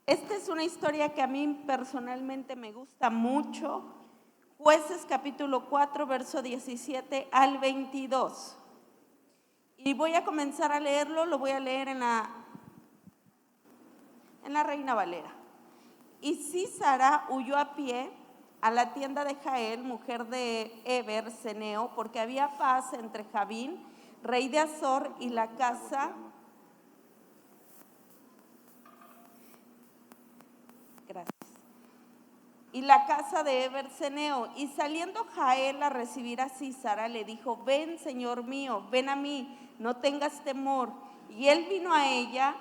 Esta es una historia que a mí personalmente me gusta mucho. Jueces capítulo 4, verso 17 al 22. Y voy a comenzar a leerlo, lo voy a leer en la Reina Valera. Y Sísara huyó a pie a la tienda de Jael, mujer de Heber, ceneo, porque había paz entre Jabín, rey de Azor, y la casa de Heber ceneo. Y saliendo Jael a recibir a Sísara, le dijo: ven, señor mío, ven a mí, no tengas temor. Y él vino a ella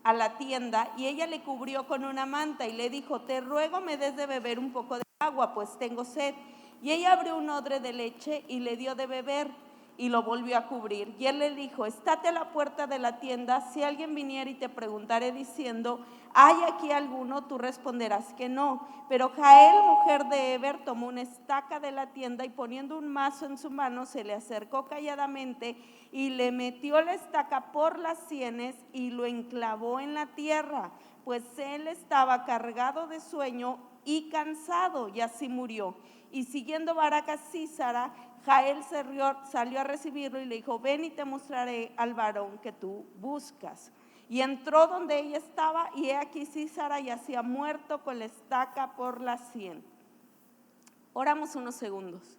a la tienda, y ella le cubrió con una manta y le dijo: te ruego me des de beber un poco de agua, pues tengo sed. Y ella abrió un odre de leche y le dio de beber, y lo volvió a cubrir. Y él le dijo: estate a la puerta de la tienda, si alguien viniera y te preguntare diciendo: ¿hay aquí alguno?, tú responderás que no. Pero Jael, mujer de Heber, tomó una estaca de la tienda y poniendo un mazo en su mano, se le acercó calladamente y le metió la estaca por las sienes y lo enclavó en la tierra, pues él estaba cargado de sueño y cansado, y así murió. Y siguiendo Barak a Sísara, Jael salió a recibirlo y le dijo: ven y te mostraré al varón que tú buscas. Y entró donde ella estaba, y he aquí Sísara yacía muerto con la estaca por la sien. Oramos unos segundos.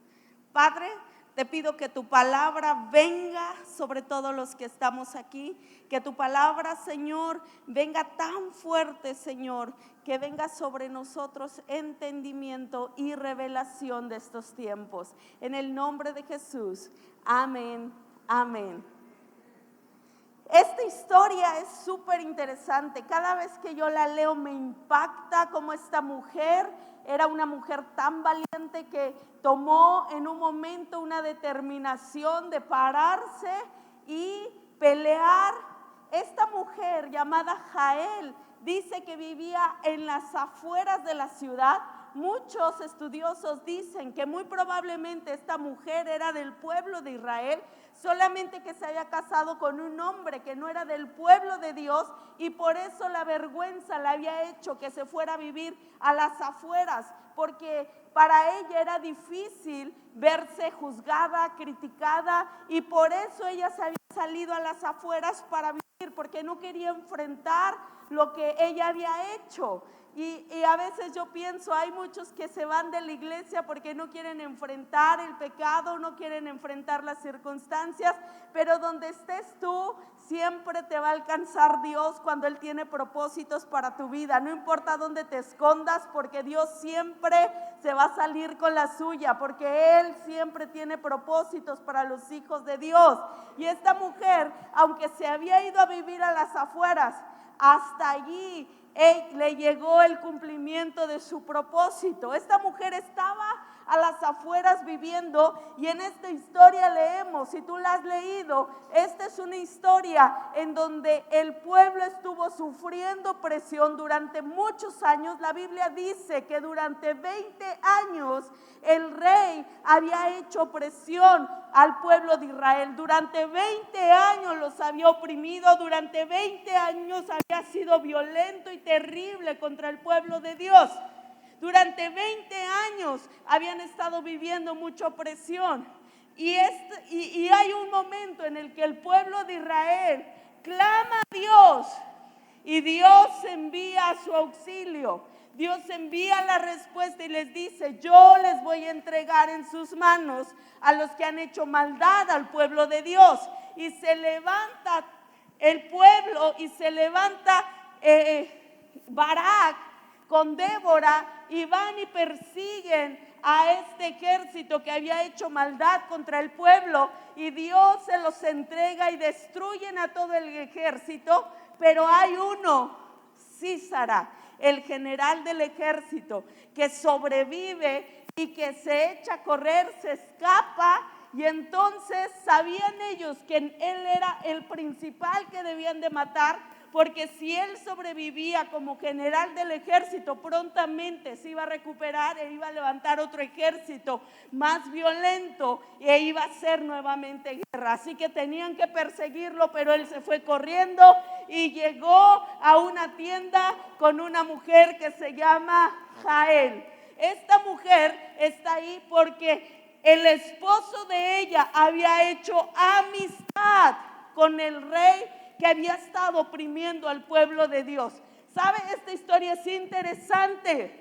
Padre, te pido que tu palabra venga sobre todos los que estamos aquí, que tu palabra, Señor, venga tan fuerte, Señor, que venga sobre nosotros entendimiento y revelación de estos tiempos. En el nombre de Jesús, amén, amén. Esta historia es súper interesante. Cada vez que yo la leo me impacta cómo esta mujer era una mujer tan valiente que tomó en un momento una determinación de pararse y pelear. Esta mujer llamada Jael dice que vivía en las afueras de la ciudad. Muchos estudiosos dicen que muy probablemente esta mujer era del pueblo de Israel, solamente que se había casado con un hombre que no era del pueblo de Dios, y por eso la vergüenza la había hecho que se fuera a vivir a las afueras, porque para ella era difícil verse juzgada, criticada, y por eso ella se había salido a las afueras para vivir, porque no quería enfrentar lo que ella había hecho. Y a veces yo pienso, hay muchos que se van de la iglesia porque no quieren enfrentar el pecado, no quieren enfrentar las circunstancias, pero donde estés tú, siempre te va a alcanzar Dios cuando Él tiene propósitos para tu vida. No importa dónde te escondas, porque Dios siempre se va a salir con la suya, porque Él siempre tiene propósitos para los hijos de Dios. Y esta mujer, aunque se había ido a vivir a las afueras, hasta allí le llegó el cumplimiento de su propósito. Esta mujer estaba a las afueras viviendo, y en esta historia leemos, si tú la has leído, esta es una historia en donde el pueblo estuvo sufriendo presión durante muchos años. La Biblia dice que durante 20 años el rey había hecho presión al pueblo de Israel. Durante 20 años los había oprimido, durante 20 años había sido violento y terrible contra el pueblo de Dios. Durante 20 años habían estado viviendo mucha opresión. Y hay un momento en el que el pueblo de Israel clama a Dios, y Dios envía su auxilio. Dios envía la respuesta y les dice: yo les voy a entregar en sus manos a los que han hecho maldad al pueblo de Dios. Y se levanta el pueblo, y se levanta Barak con Débora, y van y persiguen a este ejército que había hecho maldad contra el pueblo, y Dios se los entrega y destruyen a todo el ejército. Pero hay uno, Sísara, el general del ejército, que sobrevive y que se echa a correr, se escapa. Y entonces sabían ellos que él era el principal que debían de matar, porque si él sobrevivía como general del ejército, prontamente se iba a recuperar e iba a levantar otro ejército más violento e iba a ser nuevamente guerra. Así que tenían que perseguirlo, pero él se fue corriendo y llegó a una tienda con una mujer que se llama Jael. Esta mujer está ahí porque el esposo de ella había hecho amistad con el rey que había estado oprimiendo al pueblo de Dios. ¿Sabe? Esta historia es interesante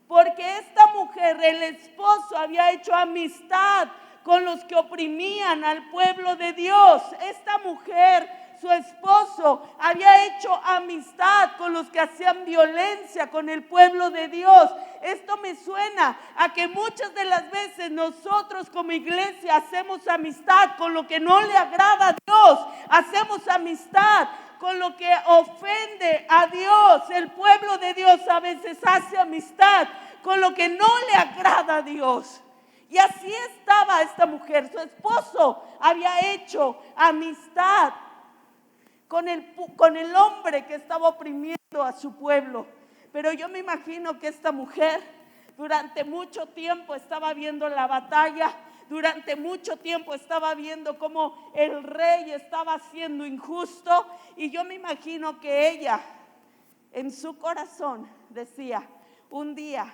porque esta mujer, el esposo, había hecho amistad con los que oprimían al pueblo de Dios. Esta mujer, su esposo, había hecho amistad con los que hacían violencia con el pueblo de Dios. Esto me suena a que muchas de las veces nosotros como iglesia hacemos amistad con lo que no le agrada a Dios. Hacemos amistad con lo que ofende a Dios. El pueblo de Dios a veces hace amistad con lo que no le agrada a Dios. Y así estaba esta mujer. Su esposo había hecho amistad con el hombre que estaba oprimiendo a su pueblo. Pero yo me imagino que esta mujer durante mucho tiempo estaba viendo la batalla. Durante mucho tiempo estaba viendo cómo el rey estaba siendo injusto. Y yo me imagino que ella en su corazón decía: un día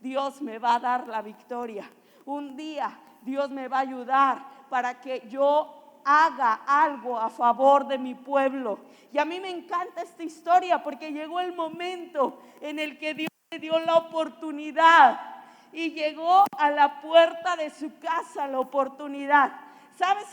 Dios me va a dar la victoria. Un día Dios me va a ayudar para que yo haga algo a favor de mi pueblo. Y a mí me encanta esta historia porque llegó el momento en el que Dios le dio la oportunidad y llegó a la puerta de su casa la oportunidad. ¿Sabes?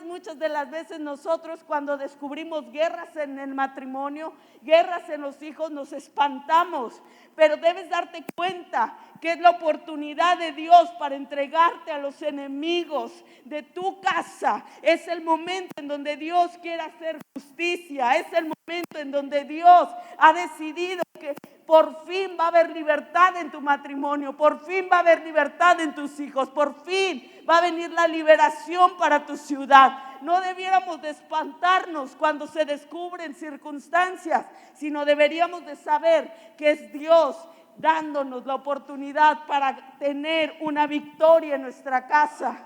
Muchas de las veces nosotros cuando descubrimos guerras en el matrimonio, guerras en los hijos, nos espantamos. Pero debes darte cuenta que es la oportunidad de Dios para entregarte a los enemigos de tu casa. Es el momento en donde Dios quiere hacer justicia. Es el momento en donde Dios ha decidido que por fin va a haber libertad en tu matrimonio, por fin va a haber libertad en tus hijos, por fin va a venir la liberación para tu ciudad. No debiéramos de espantarnos cuando se descubren circunstancias, sino deberíamos de saber que es Dios dándonos la oportunidad para tener una victoria en nuestra casa.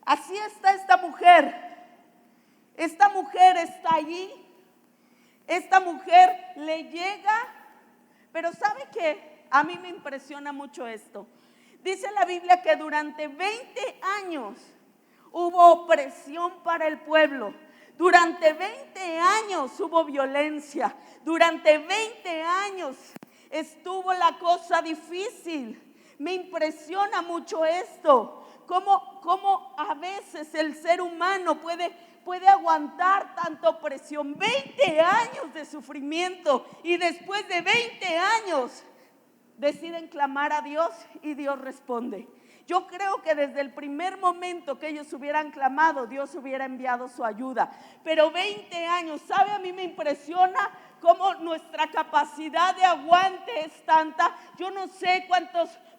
Así está esta mujer. Esta mujer está allí. Esta mujer le llega, pero ¿sabe qué? A mí me impresiona mucho esto. Dice la Biblia que durante 20 años hubo opresión para el pueblo. Durante 20 años hubo violencia. Durante 20 años estuvo la cosa difícil. Me impresiona mucho esto. Cómo a veces el ser humano puede aguantar tanta opresión. 20 años de sufrimiento y después de 20 años deciden clamar a Dios y Dios responde. Yo creo que desde el primer momento que ellos hubieran clamado, Dios hubiera enviado su ayuda. Pero 20 años, ¿sabe? A mí me impresiona cómo nuestra capacidad de aguante es tanta. Yo no sé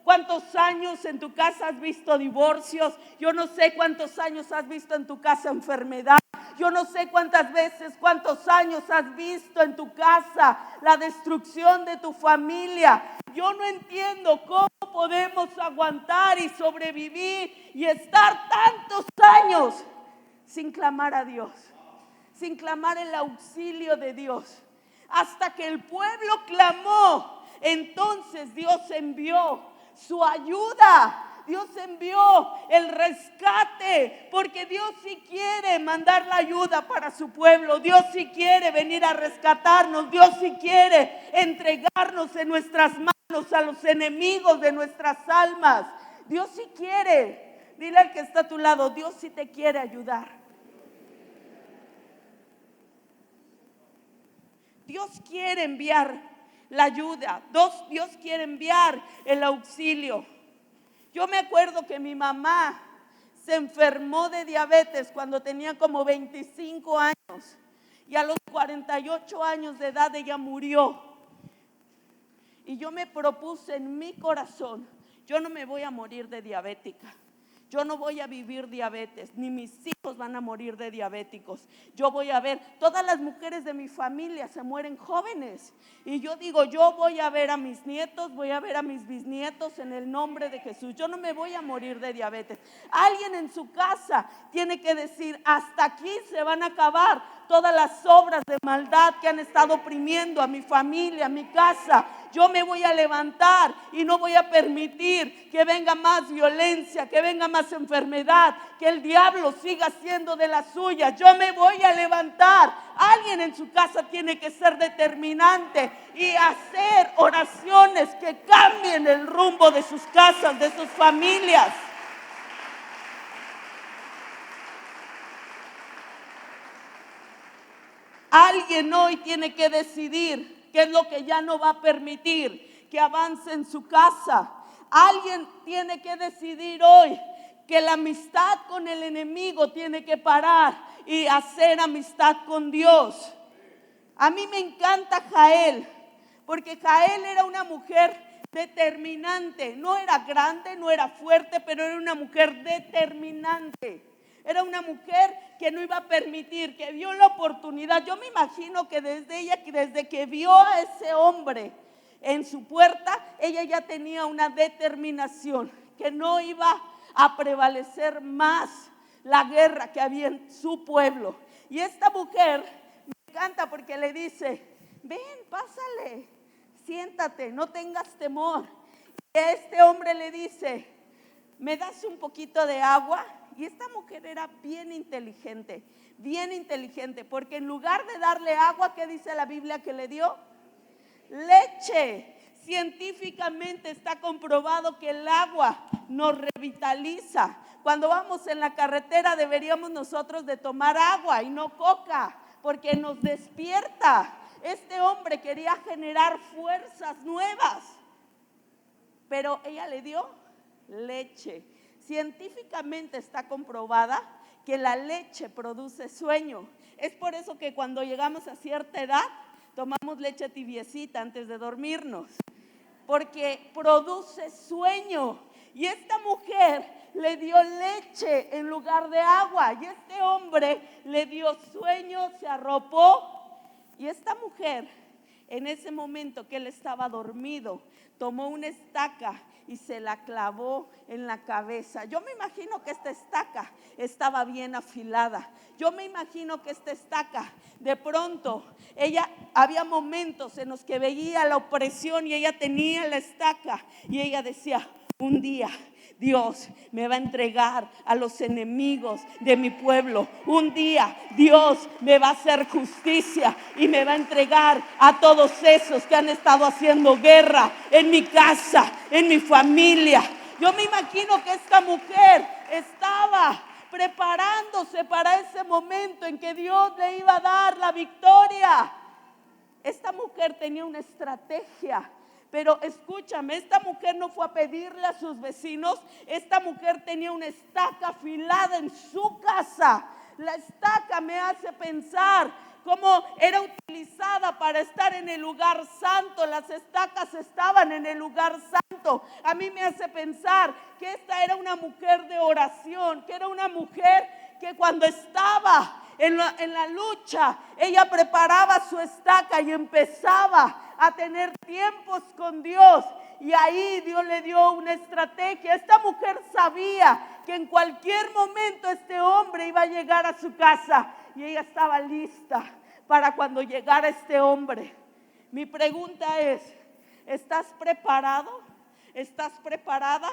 cuántos años en tu casa has visto divorcios. Yo no sé cuántos años has visto en tu casa enfermedad. Yo no sé cuántos años has visto en tu casa la destrucción de tu familia. Yo no entiendo cómo podemos aguantar y sobrevivir y estar tantos años sin clamar a Dios, sin clamar el auxilio de Dios. Hasta que el pueblo clamó, entonces Dios envió su ayuda. Dios envió el rescate, porque Dios sí quiere mandar la ayuda para su pueblo. Dios sí quiere venir a rescatarnos. Dios sí quiere entregarnos en nuestras manos a los enemigos de nuestras almas. Dios sí quiere. Dile al que está a tu lado, Dios sí te quiere ayudar. Dios quiere enviar la ayuda. Dios quiere enviar el auxilio. Yo me acuerdo que mi mamá se enfermó de diabetes cuando tenía como 25 años y a los 48 años de edad ella murió. Y yo me propuse en mi corazón, yo no me voy a morir de diabética. Yo no voy a vivir diabetes, ni mis hijos van a morir de diabéticos. Yo voy a ver, todas las mujeres de mi familia se mueren jóvenes. Y yo digo, yo voy a ver a mis nietos, voy a ver a mis bisnietos en el nombre de Jesús. Yo no me voy a morir de diabetes. Alguien en su casa tiene que decir, hasta aquí se van a acabar todas las obras de maldad que han estado oprimiendo a mi familia, a mi casa. Yo me voy a levantar y no voy a permitir que venga más violencia, que venga más enfermedad, que el diablo siga siendo de las suyas. Yo me voy a levantar. Alguien en su casa tiene que ser determinante y hacer oraciones que cambien el rumbo de sus casas, de sus familias. Alguien hoy tiene que decidir qué es lo que ya no va a permitir que avance en su casa. Alguien tiene que decidir hoy que la amistad con el enemigo tiene que parar y hacer amistad con Dios. A mí me encanta Jael, porque Jael era una mujer determinante. No era grande, no era fuerte, pero era una mujer determinante. Era una mujer que no iba a permitir, que vio la oportunidad. Yo me imagino que desde que vio a ese hombre en su puerta, ella ya tenía una determinación, que no iba a prevalecer más la guerra que había en su pueblo. Y esta mujer me encanta porque le dice, ven, pásale, siéntate, no tengas temor. Y este hombre le dice, ¿me das un poquito de agua? Y esta mujer era bien inteligente, porque en lugar de darle agua, ¿qué dice la Biblia que le dio? Leche. Científicamente está comprobado que el agua nos revitaliza. Cuando vamos en la carretera deberíamos nosotros de tomar agua y no coca, porque nos despierta. Este hombre quería generar fuerzas nuevas, pero ella le dio leche. Científicamente está comprobada que la leche produce sueño. Es por eso que cuando llegamos a cierta edad tomamos leche tibiecita antes de dormirnos, porque produce sueño. Y esta mujer le dio leche en lugar de agua, y este hombre le dio sueño, se arropó. Y esta mujer, en ese momento que él estaba dormido, tomó una estaca y se la clavó en la cabeza. Yo me imagino que esta estaca estaba bien afilada. Yo me imagino que esta estaca, de pronto, había momentos en los que veía la opresión y ella tenía la estaca y ella decía, un día Dios me va a entregar a los enemigos de mi pueblo. Un día Dios me va a hacer justicia y me va a entregar a todos esos que han estado haciendo guerra en mi casa, en mi familia. Yo me imagino que esta mujer estaba preparándose para ese momento en que Dios le iba a dar la victoria. Esta mujer tenía una estrategia. Pero escúchame, esta mujer no fue a pedirle a sus vecinos. Esta mujer tenía una estaca afilada en su casa. La estaca me hace pensar cómo era utilizada para estar en el lugar santo. Las estacas estaban en el lugar santo. A mí me hace pensar que esta era una mujer de oración, que era una mujer que cuando estaba en la lucha, ella preparaba su estaca y empezaba a tener tiempos con Dios. Y ahí Dios le dio una estrategia. Esta mujer sabía que en cualquier momento este hombre iba a llegar a su casa y ella estaba lista para cuando llegara este hombre. Mi pregunta es, ¿estás preparado? ¿Estás preparada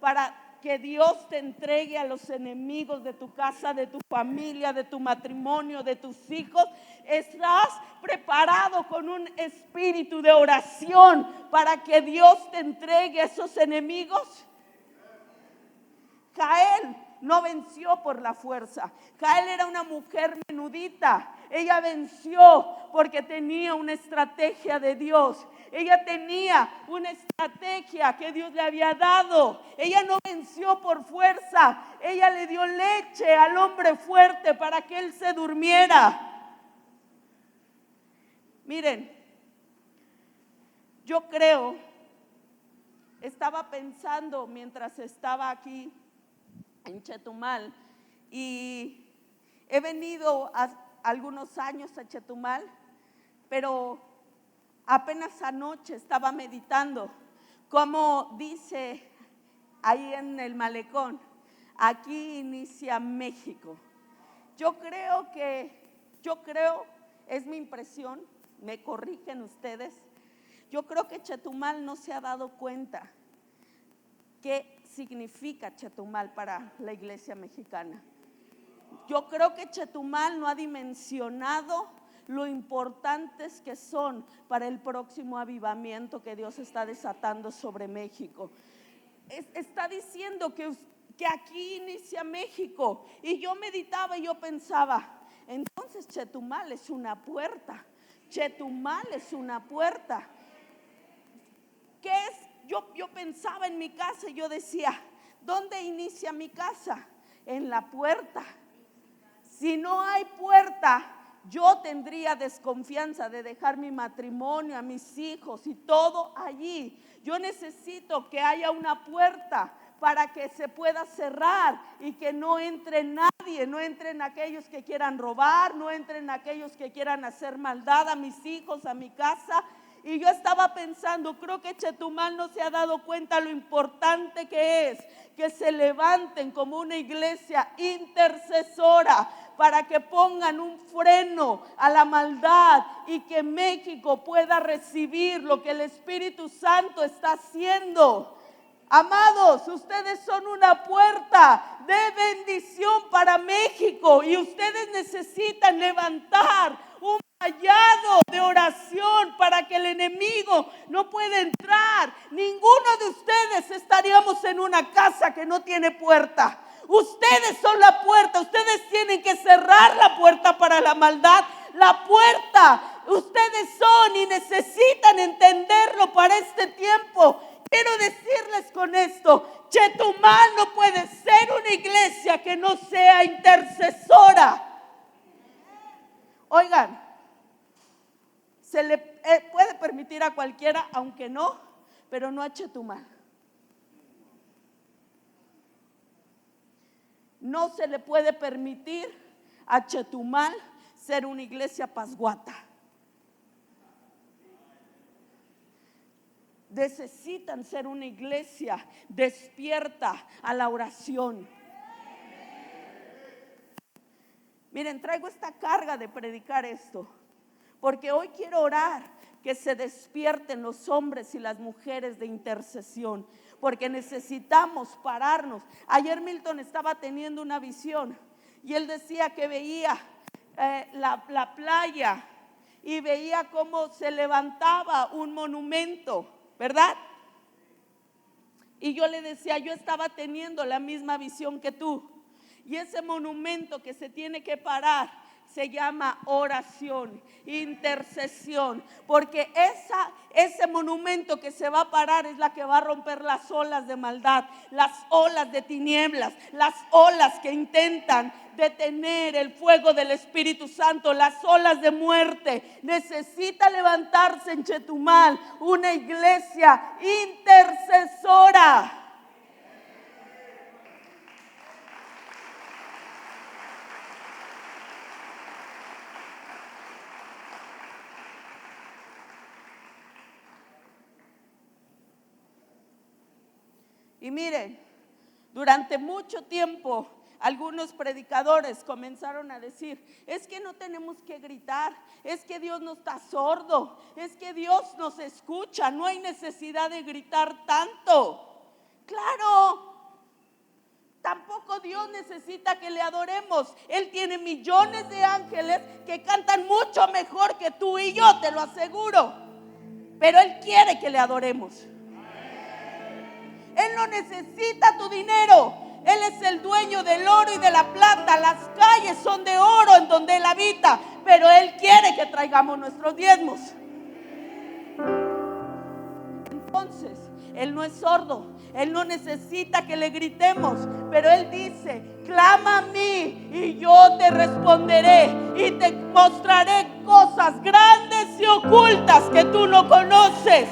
para que Dios te entregue a los enemigos de tu casa, de tu familia, de tu matrimonio, de tus hijos? ¿Estás preparado con un espíritu de oración para que Dios te entregue a esos enemigos? Jael no venció por la fuerza. Jael era una mujer menudita. Ella venció porque tenía una estrategia de Dios. Ella tenía una estrategia que Dios le había dado. Ella no venció por fuerza. Ella le dio leche al hombre fuerte para que él se durmiera. Miren, yo creo, estaba pensando mientras estaba aquí en Chetumal, y he venido algunos años a Chetumal, pero apenas anoche estaba meditando, como dice ahí en el malecón, aquí inicia México. Yo creo, es mi impresión, me corrigen ustedes, yo creo que Chetumal no se ha dado cuenta qué significa Chetumal para la iglesia mexicana. Yo creo que Chetumal no ha dimensionado lo importantes que son para el próximo avivamiento que Dios está desatando sobre México. Está diciendo que aquí inicia México, y yo meditaba y yo pensaba, entonces Chetumal es una puerta. Chetumal es una puerta. ¿Qué es? Yo pensaba en mi casa y yo decía, ¿dónde inicia mi casa? En la puerta. Si no hay puerta, yo tendría desconfianza de dejar mi matrimonio, a mis hijos y todo allí. Yo necesito que haya una puerta para que se pueda cerrar y que no entre nadie, no entren aquellos que quieran robar, no entren aquellos que quieran hacer maldad a mis hijos, a mi casa. Y yo estaba pensando, creo que Chetumal no se ha dado cuenta lo importante que es que se levanten como una iglesia intercesora para que pongan un freno a la maldad y que México pueda recibir lo que el Espíritu Santo está haciendo. Amados, ustedes son una puerta de bendición para México, y ustedes necesitan levantar un vallado de oración para que el enemigo no pueda entrar. Ninguno de ustedes estaríamos en una casa que no tiene puerta. Ustedes son la puerta. Ustedes tienen que cerrar la puerta para la maldad. La puerta, ustedes son, y necesitan entenderlo para este tiempo. Quiero decirles con esto, Chetumal no puede ser una iglesia que no sea intercesora. Oigan, se le puede permitir a cualquiera, aunque no, pero no a Chetumal. No se le puede permitir a Chetumal ser una iglesia pasguata. Necesitan ser una iglesia despierta a la oración. Miren, traigo esta carga de predicar esto, porque hoy quiero orar que se despierten los hombres y las mujeres de intercesión, porque necesitamos pararnos. Ayer Milton estaba teniendo una visión y él decía que veía la playa y veía cómo se levantaba un monumento, ¿verdad? Y yo le decía, yo estaba teniendo la misma visión que tú, y ese monumento que se tiene que parar se llama oración, intercesión, porque ese monumento que se va a parar es la que va a romper las olas de maldad, las olas de tinieblas, las olas que intentan detener el fuego del Espíritu Santo, las olas de muerte. Necesita levantarse en Chetumal una iglesia intercesora. Y miren, durante mucho tiempo algunos predicadores comenzaron a decir, es que no tenemos que gritar, es que Dios no está sordo, es que Dios nos escucha, no hay necesidad de gritar tanto. Claro, tampoco Dios necesita que le adoremos. Él tiene millones de ángeles que cantan mucho mejor que tú y yo, te lo aseguro, pero Él quiere que le adoremos. Él no necesita tu dinero. Él es el dueño del oro y de la plata. Las calles son de oro en donde Él habita, pero Él quiere que traigamos nuestros diezmos. Entonces, Él no es sordo. Él no necesita que le gritemos, pero Él dice, clama a mí y yo te responderé y te mostraré cosas grandes y ocultas que tú no conoces.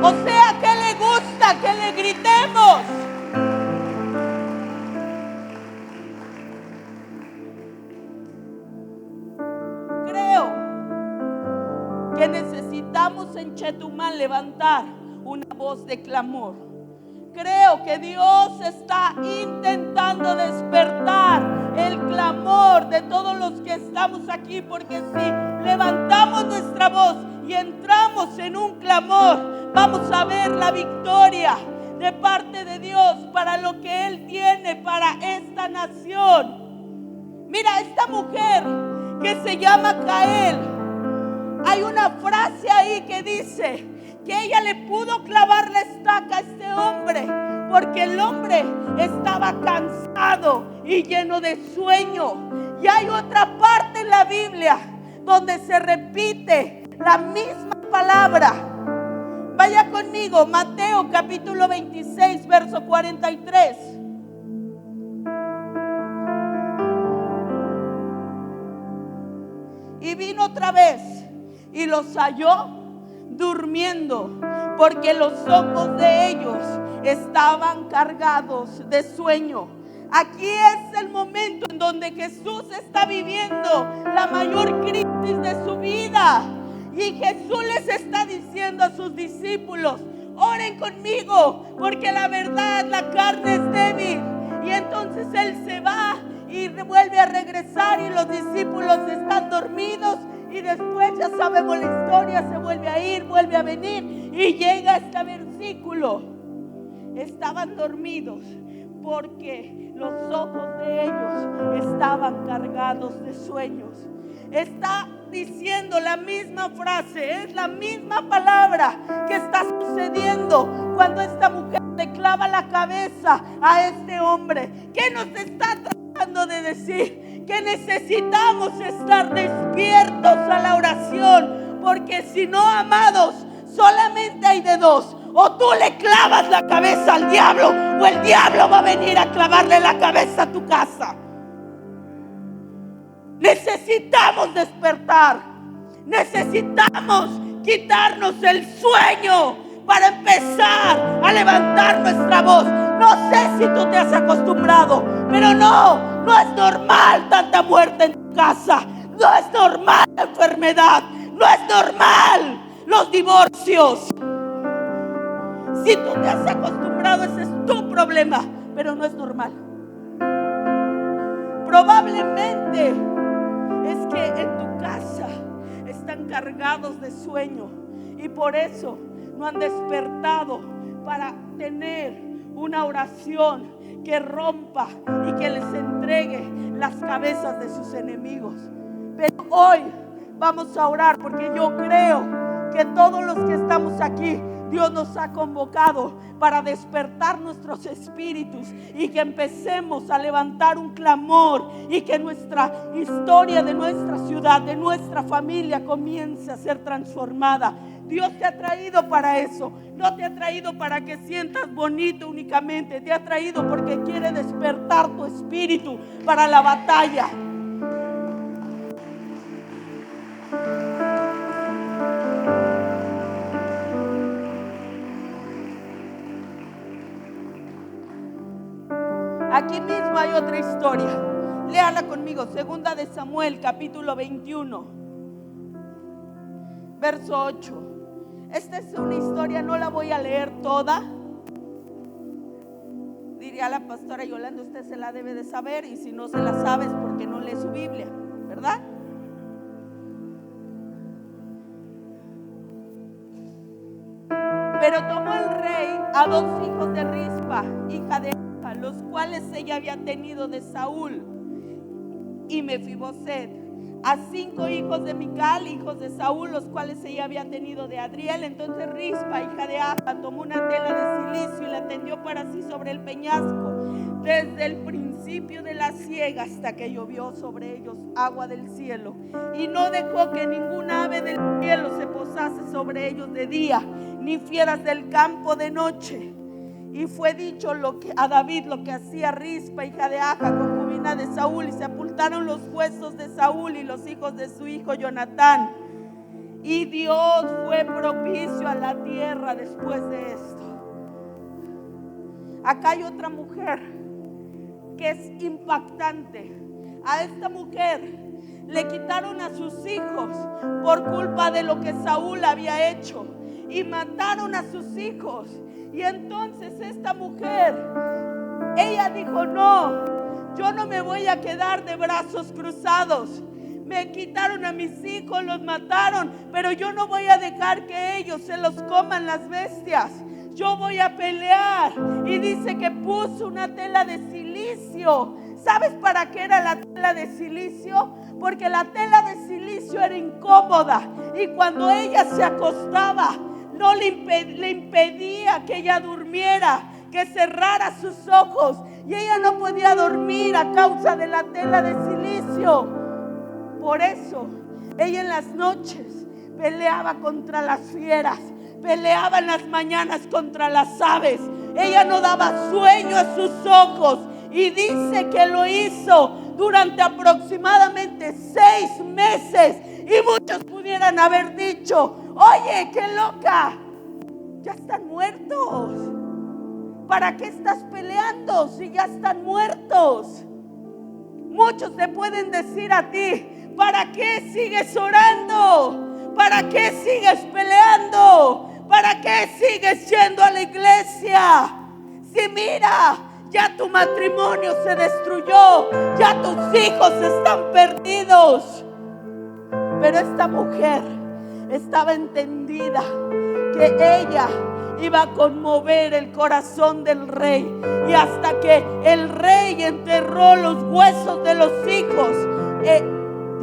O sea, que le gusta que le gritemos. que necesitamos en Chetumal levantar una voz de clamor. Creo que Dios está intentando despertar el clamor de todos los que estamos aquí, porque si levantamos nuestra voz y entramos en un clamor, vamos a ver la victoria de parte de Dios para lo que Él tiene para esta nación. Mira, esta mujer que se llama Jael, hay una frase ahí que dice que ella le pudo clavar la estaca a este hombre porque el hombre estaba cansado y lleno de sueño. Y hay otra parte en la Biblia donde se repite la misma palabra. Vaya conmigo, Mateo capítulo 26, verso 43. Y vino otra vez y los halló durmiendo, porque los ojos de ellos estaban cargados de sueño. Aquí es el momento en donde Jesús está viviendo la mayor crisis de su vida. Y Jesús les está diciendo a sus discípulos: oren conmigo, porque la verdad, la carne es débil. Y entonces Él se va y vuelve a regresar y los discípulos están dormidos. Y después ya sabemos la historia, se vuelve a ir, vuelve a venir y llega este versículo. Estaban dormidos porque los ojos de ellos estaban cargados de sueños. Está diciendo la misma frase, es la misma palabra que está sucediendo cuando esta mujer le clava la cabeza a este hombre. ¿Qué nos está tratando de decir? Que necesitamos estar despiertos a la oración, porque si no, amados, solamente hay de dos: o tú le clavas la cabeza al diablo, o el diablo va a venir a clavarle la cabeza a tu casa. Necesitamos despertar, necesitamos quitarnos el sueño para empezar a levantar nuestra voz. No sé si tú te has acostumbrado, pero no es normal tanta muerte en tu casa, no es normal la enfermedad, no es normal los divorcios. Si tú te has acostumbrado, ese es tu problema, pero no es normal. Probablemente es que en tu casa están cargados de sueño y por eso no han despertado para tener una oración que rompa y que les entregue las cabezas de sus enemigos. Pero hoy vamos a orar, porque yo creo que todos los que estamos aquí, Dios nos ha convocado para despertar nuestros espíritus y que empecemos a levantar un clamor y que nuestra historia de nuestra ciudad, de nuestra familia comience a ser transformada. Dios te ha traído para eso. No te ha traído para que sientas bonito únicamente. Te ha traído porque quiere despertar tu espíritu para la batalla. Aquí mismo hay otra historia. Léala conmigo. Segunda de Samuel, capítulo 21, verso 8. Esta es una historia, no la voy a leer toda. Diría la pastora Yolanda, usted se la debe de saber, y si no se la sabe es porque no lee su Biblia, ¿verdad? Pero tomó el rey a 2 hijos de Rispa, hija de Aja, los cuales ella había tenido de Saúl y Mefiboset, a 5 hijos de Mical, hijos de Saúl, los cuales ella había tenido de Adriel. Entonces Rispa, hija de Aja, tomó una tela de silicio y la tendió para sí sobre el peñasco, desde el principio de la siega hasta que llovió sobre ellos agua del cielo, y no dejó que ningún ave del cielo se posase sobre ellos de día, ni fieras del campo de noche. Y fue dicho a David lo que hacía Rispa, hija de Aja, concubina de Saúl, y se sepultaron los huesos de Saúl y los hijos de su hijo Jonatán. Y Dios fue propicio a la tierra después de esto. Acá hay otra mujer que es impactante. A esta mujer le quitaron a sus hijos por culpa de lo que Saúl había hecho y mataron a sus hijos. Y entonces esta mujer, ella dijo: no, yo no me voy a quedar de brazos cruzados. Me quitaron a mis hijos, los mataron, pero yo no voy a dejar que ellos se los coman las bestias. Yo voy a pelear. Y dice que puso una tela de silicio. ¿Sabes para qué era la tela de silicio? Porque la tela de silicio era incómoda, y cuando ella se acostaba no le impedía que ella durmiera, que cerrara sus ojos, y ella no podía dormir a causa de la tela de silicio. Por eso ella en las noches peleaba contra las fieras, peleaba en las mañanas contra las aves. Ella no daba sueño a sus ojos, y dice que lo hizo durante aproximadamente 6 meses. Y muchos pudieran haber dicho: oye, qué loca, ya están muertos. ¿Para qué estás peleando si ya están muertos? Muchos te pueden decir a ti: ¿para qué sigues orando? ¿Para qué sigues peleando? ¿Para qué sigues yendo a la iglesia? Si mira, ya tu matrimonio se destruyó, ya tus hijos están perdidos. Pero esta mujer estaba entendida que ella iba a conmover el corazón del rey, y hasta que el rey enterró los huesos de los hijos,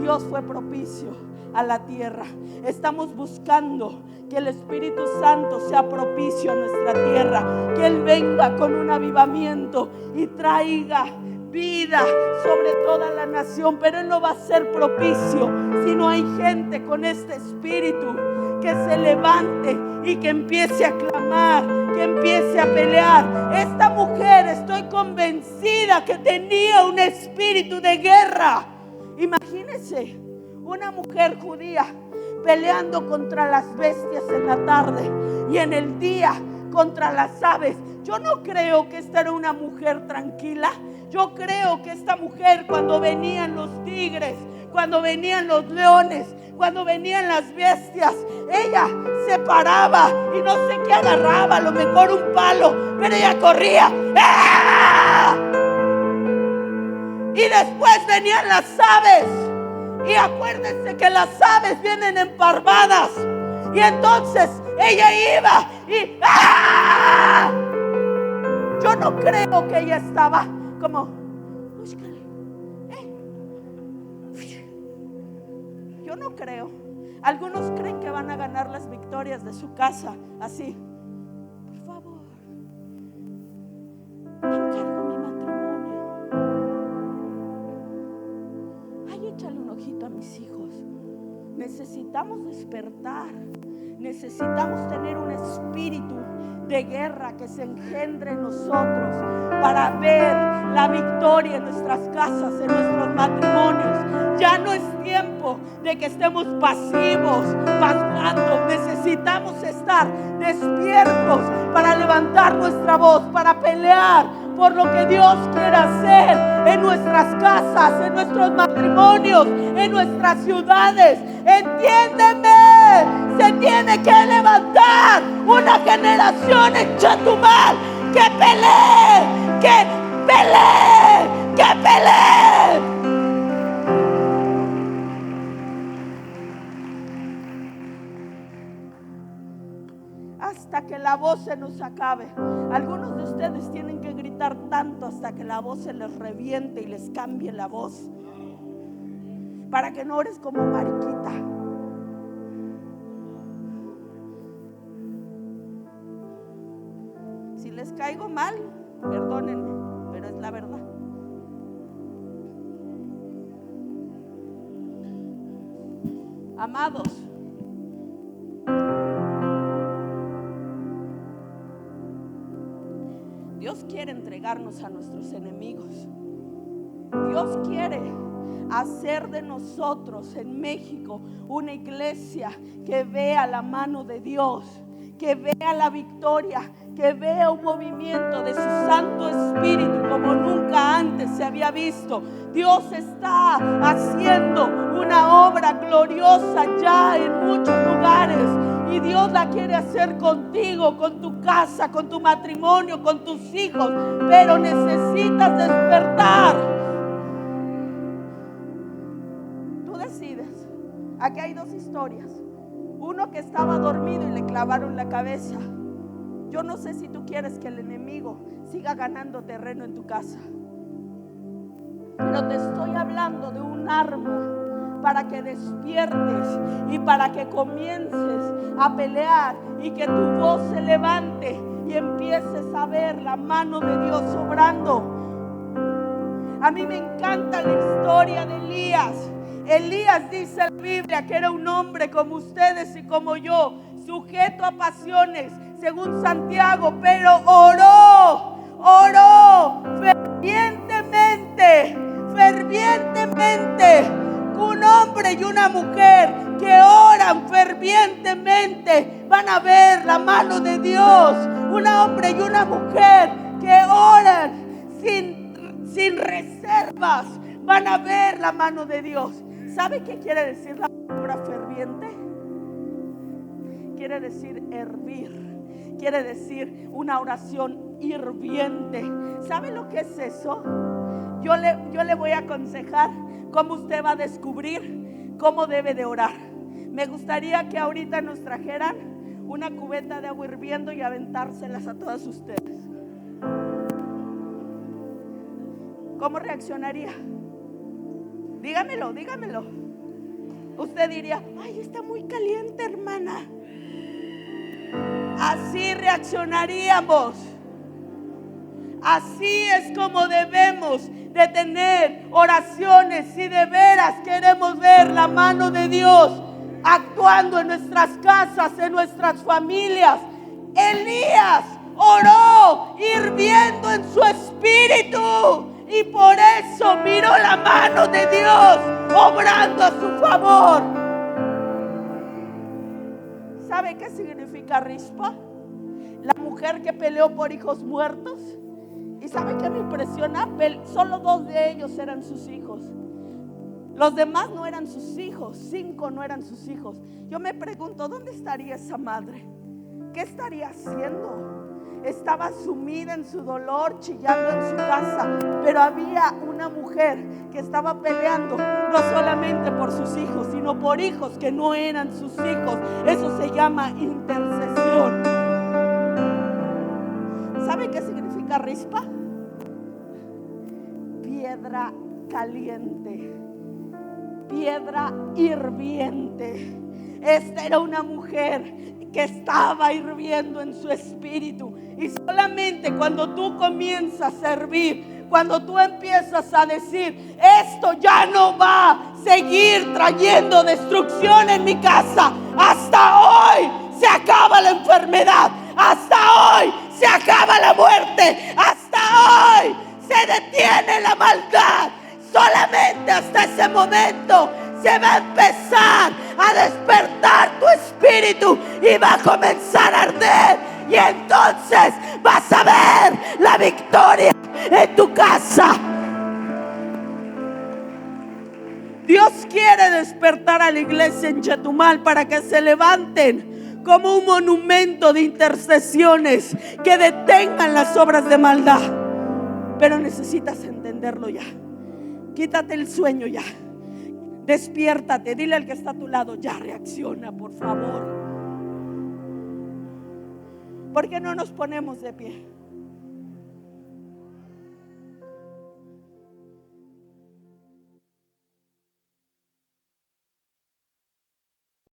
Dios fue propicio a la tierra. Estamos buscando que el Espíritu Santo sea propicio a nuestra tierra, que Él venga con un avivamiento y traiga vida sobre toda la nación. Pero Él no va a ser propicio si no hay gente con este espíritu que se levante y que empiece a clamar, que empiece a pelear. Esta mujer, estoy convencida que tenía un espíritu de guerra. Imagínense una mujer judía peleando contra las bestias en la tarde, y en el día contra las aves. Yo no creo que esta era una mujer tranquila. Yo creo que esta mujer, cuando venían los tigres, cuando venían los leones, cuando venían las bestias, ella se paraba y no sé qué agarraba, a lo mejor un palo, pero ella corría. ¡Ah! Y después venían las aves. Y acuérdense que las aves vienen emparvadas. Y entonces ella iba y ¡ah! Yo no creo que ella estaba como búscale. Yo no creo. Algunos creen que van a ganar las victorias de su casa así. Por favor, te encargo mi matrimonio. Ay, échale un ojito a mis hijos. Necesitamos despertar. Necesitamos tener un espíritu de guerra que se engendre en nosotros para ver la victoria en nuestras casas, en nuestros matrimonios. Ya no es tiempo de que estemos pasivos, pasando. Necesitamos estar despiertos para levantar nuestra voz, para pelear por lo que Dios quiere hacer en nuestras casas, en nuestros matrimonios, en nuestras ciudades. Entiéndeme, se tiene que levantar una generación en Chetumal que pelee, que pelee, que pelee. Hasta que la voz se nos acabe. Algunos de ustedes tienen que gritar tanto hasta que la voz se les reviente y les cambie la voz, para que no ores como mariquita. Si les caigo mal, perdónenme, pero es la verdad. Amados, Dios quiere entregarnos a nuestros enemigos. Dios quiere hacer de nosotros en México una iglesia que vea la mano de Dios, que vea la victoria, que vea un movimiento de su Santo Espíritu como nunca antes se había visto. Dios está haciendo una obra gloriosa ya en muchos lugares. Y Dios la quiere hacer contigo, con tu casa, con tu matrimonio, con tus hijos. Pero necesitas despertar. Tú decides. Aquí hay dos historias. Uno que estaba dormido y le clavaron la cabeza. Yo no sé si tú quieres que el enemigo siga ganando terreno en tu casa, pero te estoy hablando de un arma para que despiertes y para que comiences a pelear y que tu voz se levante y empieces a ver la mano de Dios obrando. A mí me encanta la historia de Elías. Elías, dice la Biblia, que era un hombre como ustedes y como yo, sujeto a pasiones, según Santiago, pero oró fervientemente. Un hombre y una mujer que oran fervientemente van a ver la mano de Dios. Un hombre y una mujer que oran sin reservas van a ver la mano de Dios. ¿Sabe qué quiere decir la palabra ferviente? Quiere decir hervir. Quiere decir una oración hirviente. ¿Sabe lo que es eso? Yo le voy a aconsejar cómo usted va a descubrir cómo debe de orar. Me gustaría que ahorita nos trajeran una cubeta de agua hirviendo y aventárselas a todas ustedes. ¿Cómo reaccionaría? Dígamelo. Usted diría: ay, está muy caliente, hermana. Así reaccionaríamos. Así es como debemos de tener oraciones si de veras queremos ver la mano de Dios actuando en nuestras casas, en nuestras familias. Elías oró hirviendo en su espíritu y por eso miró la mano de Dios obrando a su favor. ¿Sabe qué significa Rispa? La mujer que peleó por hijos muertos. ¿Y sabe qué me impresiona? Solo 2 de ellos eran sus hijos. Los demás no eran sus hijos. 5 no eran sus hijos. Yo me pregunto, ¿dónde estaría esa madre? ¿Qué estaría haciendo? Estaba sumida en su dolor, chillando en su casa. Pero había una mujer que estaba peleando no solamente por sus hijos, sino por hijos que no eran sus hijos. Eso se llama intercesión. ¿Sabe qué significa Rispa? Piedra caliente, piedra hirviente. Esta era una mujer que estaba hirviendo en su espíritu. Y solamente cuando tú comienzas a servir, cuando tú empiezas a decir: esto ya no va a seguir trayendo destrucción en mi casa, hasta hoy se acaba la enfermedad, hasta hoy se acaba la muerte, hasta hoy se detiene la maldad. Solamente hasta ese momento se va a empezar a despertar tu espíritu y va a comenzar a arder. Y entonces vas a ver la victoria en tu casa. Dios quiere despertar a la iglesia en Chetumal para que se levanten como un monumento de intercesiones que detengan las obras de maldad. Pero necesitas entenderlo ya. Quítate el sueño ya. Despiértate. Dile al que está a tu lado: ya reacciona, por favor. ¿Por qué no nos ponemos de pie?